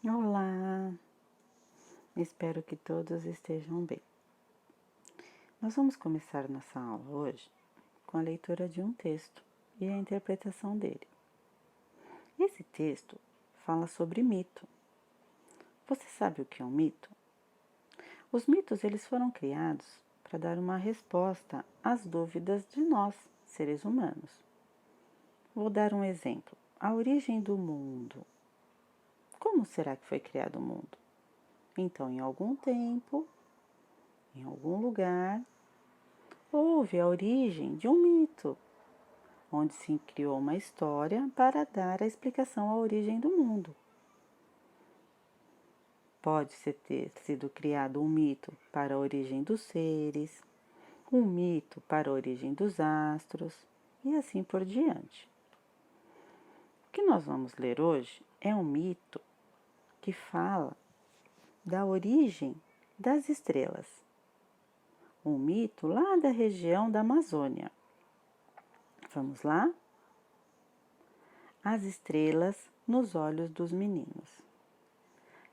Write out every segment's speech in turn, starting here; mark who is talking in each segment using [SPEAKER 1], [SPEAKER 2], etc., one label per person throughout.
[SPEAKER 1] Olá, espero que todos estejam bem. Nós vamos começar nossa aula hoje com a leitura de um texto e a interpretação dele. Esse texto fala sobre mito. Você sabe o que é um mito? Os mitos eles foram criados para dar uma resposta às dúvidas de nós, seres humanos. Vou dar um exemplo. A origem do mundo. Como será que foi criado o mundo? Então, em algum tempo, em algum lugar, houve a origem de um mito, onde se criou uma história para dar a explicação à origem do mundo. Pode ter sido criado um mito para a origem dos seres, um mito para a origem dos astros e assim por diante. O que nós vamos ler hoje é um mito que fala da origem das estrelas. Um mito lá da região da Amazônia. Vamos lá? As estrelas nos olhos dos meninos.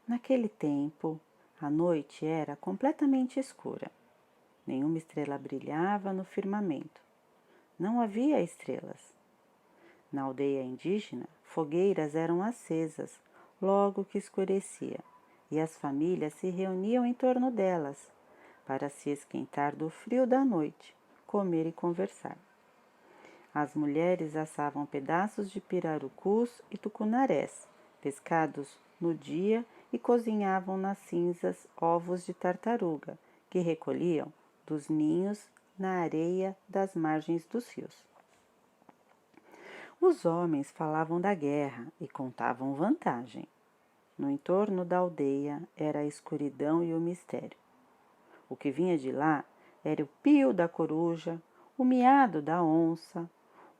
[SPEAKER 1] Naquele tempo, a noite era completamente escura. Nenhuma estrela brilhava no firmamento. Não havia estrelas. Na aldeia indígena, fogueiras eram acesas logo que escurecia, e as famílias se reuniam em torno delas para se esquentar do frio da noite, comer e conversar. As mulheres assavam pedaços de pirarucus e tucunarés, pescados no dia, e cozinhavam nas cinzas ovos de tartaruga, que recolhiam dos ninhos na areia das margens dos rios. Os homens falavam da guerra e contavam vantagem. No entorno da aldeia era a escuridão e o mistério. O que vinha de lá era o pio da coruja, o miado da onça,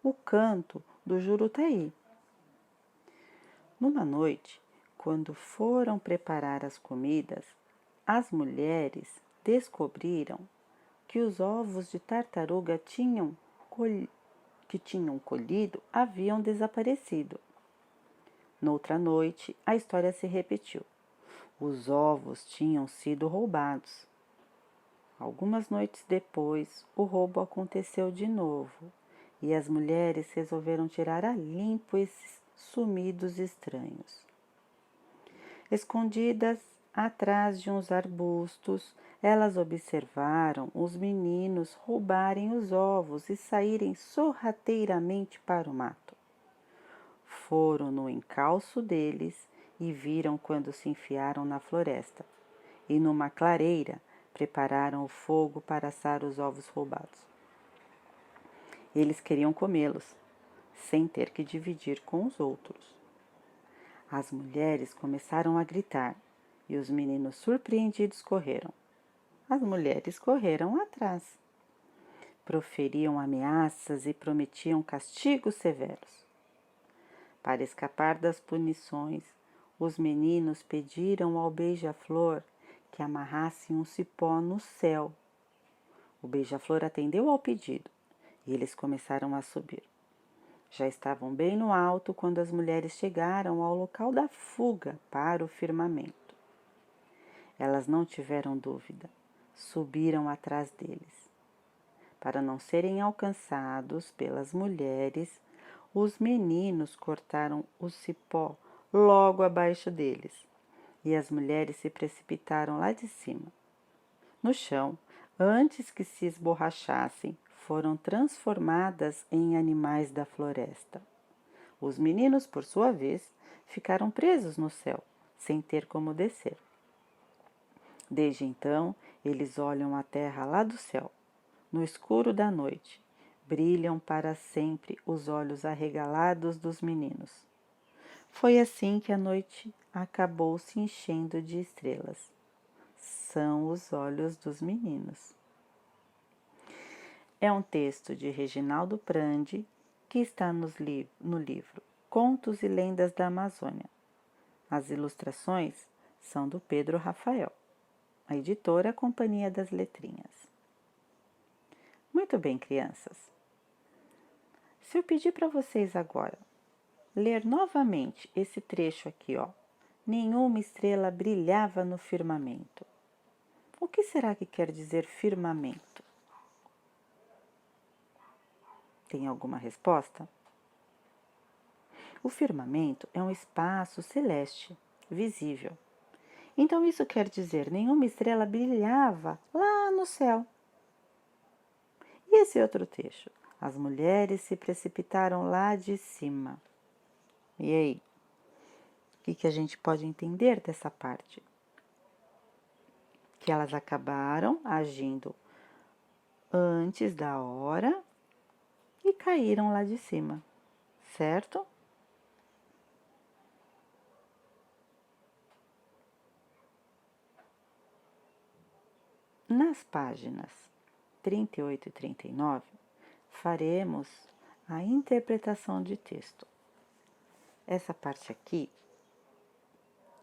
[SPEAKER 1] o canto do jurutaí. Numa noite, quando foram preparar as comidas, as mulheres descobriram que os ovos de tartaruga que tinham colhido haviam desaparecido. Noutra noite, a história se repetiu. Os ovos tinham sido roubados. Algumas noites depois, o roubo aconteceu de novo e as mulheres resolveram tirar a limpo esses sumidos estranhos. Escondidas atrás de uns arbustos, elas observaram os meninos roubarem os ovos e saírem sorrateiramente para o mato. Foram no encalço deles e viram quando se enfiaram na floresta, e numa clareira prepararam o fogo para assar os ovos roubados. Eles queriam comê-los, sem ter que dividir com os outros. As mulheres começaram a gritar e os meninos surpreendidos correram. As mulheres correram atrás. Proferiam ameaças e prometiam castigos severos. Para escapar das punições, os meninos pediram ao beija-flor que amarrasse um cipó no céu. O beija-flor atendeu ao pedido e eles começaram a subir. Já estavam bem no alto quando as mulheres chegaram ao local da fuga para o firmamento. Elas não tiveram dúvida, subiram atrás deles. Para não serem alcançados pelas mulheres, os meninos cortaram o cipó logo abaixo deles e as mulheres se precipitaram lá de cima. No chão, antes que se esborrachassem, foram transformadas em animais da floresta. Os meninos, por sua vez, ficaram presos no céu, sem ter como descer. Desde então, eles olham a terra lá do céu. No escuro da noite, brilham para sempre os olhos arregalados dos meninos. Foi assim que a noite acabou se enchendo de estrelas. São os olhos dos meninos. É um texto de Reginaldo Prandi que está no livro Contos e Lendas da Amazônia. As ilustrações são do Pedro Rafael. A editora é a Companhia das Letrinhas. Muito bem, crianças. Se eu pedir para vocês agora ler novamente esse trecho aqui, nenhuma estrela brilhava no firmamento. O que será que quer dizer firmamento? Tem alguma resposta? O firmamento é um espaço celeste, visível. Então isso quer dizer nenhuma estrela brilhava lá no céu. E esse outro trecho? As mulheres se precipitaram lá de cima. E aí? O que a gente pode entender dessa parte? Que elas acabaram agindo antes da hora e caíram lá de cima, certo? Nas páginas 38 e 39, faremos a interpretação de texto. Essa parte aqui,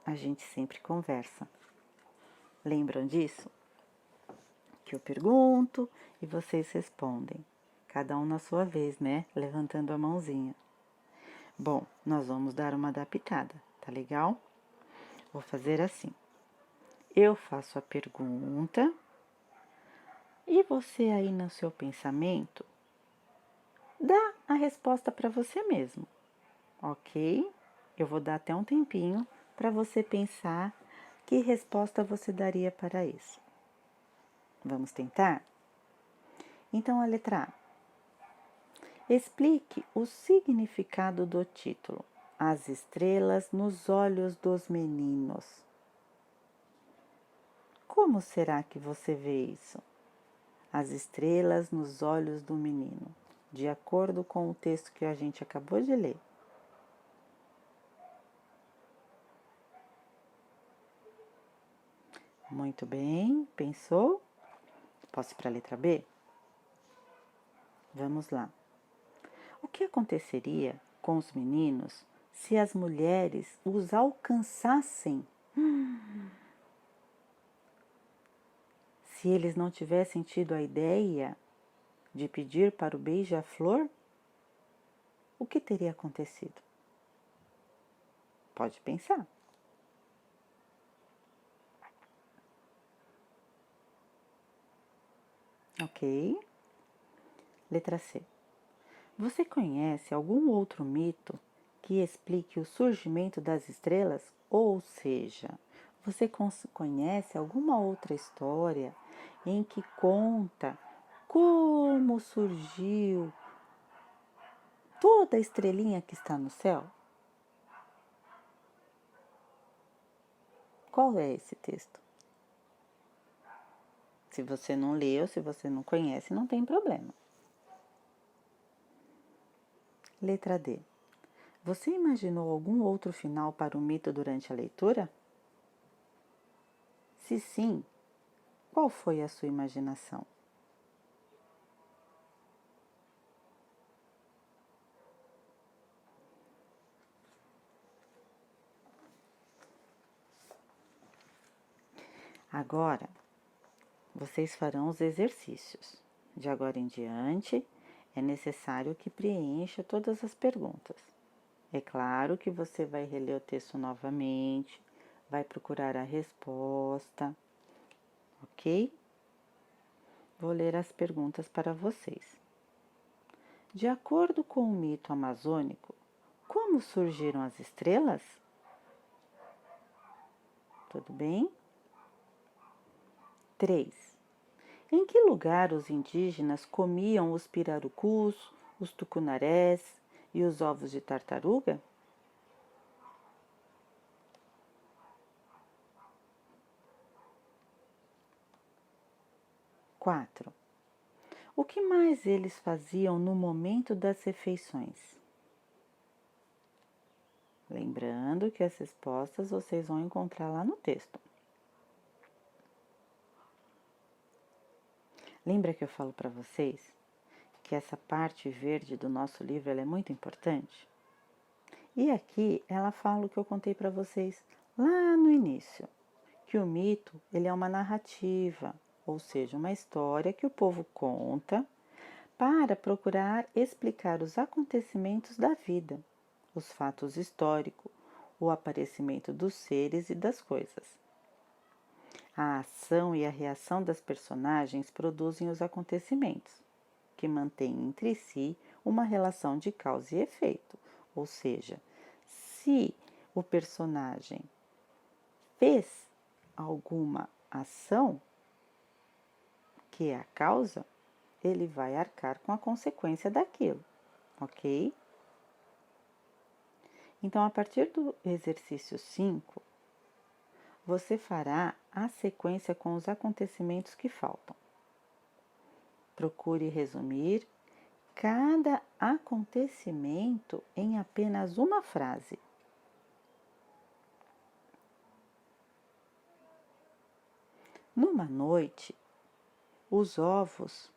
[SPEAKER 1] a gente sempre conversa. Lembram disso? Que eu pergunto e vocês respondem. Cada um na sua vez, né? Levantando a mãozinha. Bom, nós vamos dar uma adaptada, tá legal? Vou fazer assim. Eu faço a pergunta e você aí no seu pensamento dá a resposta para você mesmo, ok? Eu vou dar até um tempinho para você pensar que resposta você daria para isso. Vamos tentar? Então, a letra A. Explique o significado do título. As estrelas nos olhos dos meninos. Como será que você vê isso? As estrelas nos olhos do menino, de acordo com o texto que a gente acabou de ler. Muito bem, pensou? Posso ir para a letra B? Vamos lá. O que aconteceria com os meninos se as mulheres os alcançassem? Se eles não tivessem tido a ideia de pedir para o beija-flor, o que teria acontecido? Pode pensar. Ok? Letra C. Você conhece algum outro mito que explique o surgimento das estrelas? Ou seja, você conhece alguma outra história em que conta como surgiu toda a estrelinha que está no céu? Qual é esse texto? Se você não leu, se você não conhece, não tem problema. Letra D. Você imaginou algum outro final para o mito durante a leitura? Se sim, qual foi a sua imaginação? Agora, vocês farão os exercícios. De agora em diante, é necessário que preencha todas as perguntas. É claro que você vai reler o texto novamente, vai procurar a resposta, ok? Vou ler as perguntas para vocês. De acordo com o mito amazônico, como surgiram as estrelas? Tudo bem? 3. Em que lugar os indígenas comiam os pirarucus, os tucunarés e os ovos de tartaruga? 4. O que mais eles faziam no momento das refeições? Lembrando que as respostas vocês vão encontrar lá no texto. Lembra que eu falo para vocês que essa parte verde do nosso livro ela é muito importante? E aqui ela fala o que eu contei para vocês lá no início, que o mito ele é uma narrativa, ou seja, uma história que o povo conta para procurar explicar os acontecimentos da vida, os fatos históricos, o aparecimento dos seres e das coisas. A ação e a reação das personagens produzem os acontecimentos, que mantêm entre si uma relação de causa e efeito. Ou seja, se o personagem fez alguma ação, que é a causa, ele vai arcar com a consequência daquilo, ok? Então, a partir do exercício 5, você fará a sequência com os acontecimentos que faltam. Procure resumir cada acontecimento em apenas uma frase. Numa noite, os ovos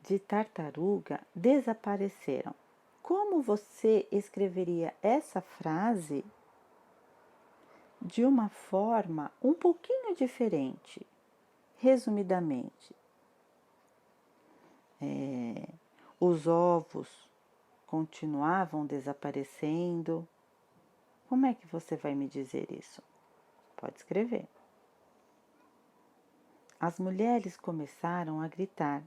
[SPEAKER 1] de tartaruga desapareceram. Como você escreveria essa frase de uma forma um pouquinho diferente, resumidamente? Os ovos continuavam desaparecendo. Como é que você vai me dizer isso? Pode escrever. As mulheres começaram a gritar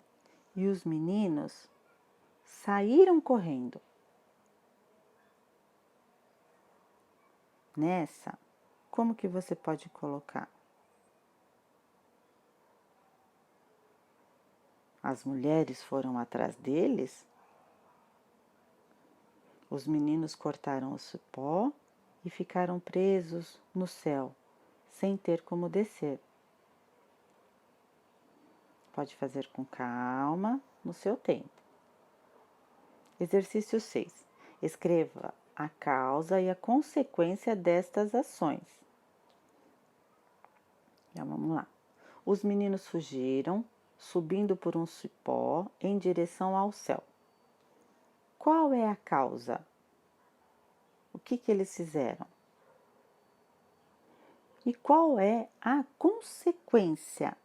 [SPEAKER 1] e os meninos saíram correndo. Nessa, como que você pode colocar? As mulheres foram atrás deles? Os meninos cortaram o cipó e ficaram presos no céu, sem ter como descer. Pode fazer com calma, no seu tempo. Exercício 6. Escreva a causa e a consequência destas ações. Já vamos lá. Os meninos fugiram, subindo por um cipó em direção ao céu. Qual é a causa? O que eles fizeram? E qual é a consequência?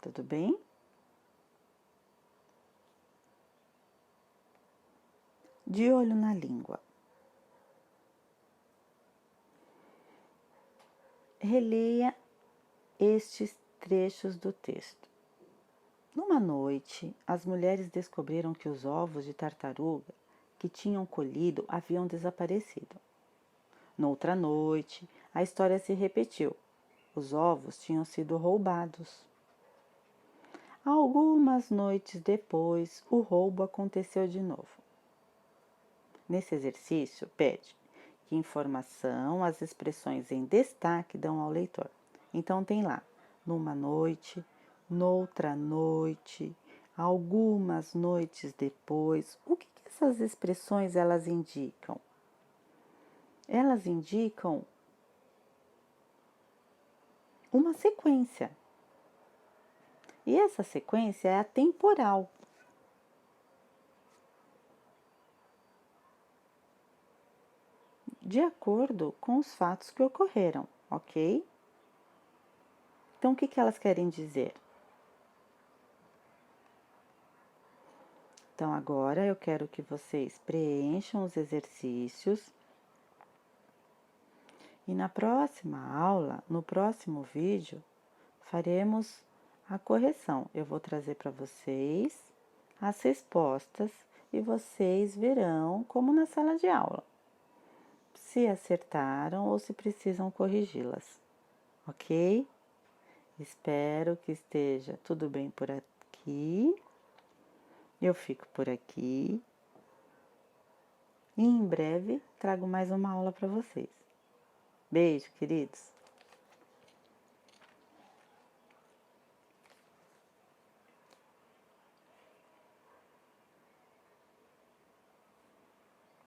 [SPEAKER 1] Tudo bem? De olho na língua. Releia estes trechos do texto. Numa noite, as mulheres descobriram que os ovos de tartaruga que tinham colhido haviam desaparecido. Noutra noite, a história se repetiu. Os ovos tinham sido roubados. Algumas noites depois, o roubo aconteceu de novo. Nesse exercício, pede que informação, as expressões em destaque dão ao leitor. Então, tem lá, numa noite, noutra noite, algumas noites depois. O que essas expressões elas indicam? Elas indicam uma sequência. E essa sequência é atemporal. De acordo com os fatos que ocorreram, ok? Então, o que elas querem dizer? Então, agora eu quero que vocês preencham os exercícios. E na próxima aula, no próximo vídeo, faremos a correção. Eu vou trazer para vocês as respostas e vocês verão como na sala de aula, se acertaram ou se precisam corrigi-las, ok? Espero que esteja tudo bem por aqui. Eu fico por aqui. E em breve trago mais uma aula para vocês. Beijo, queridos!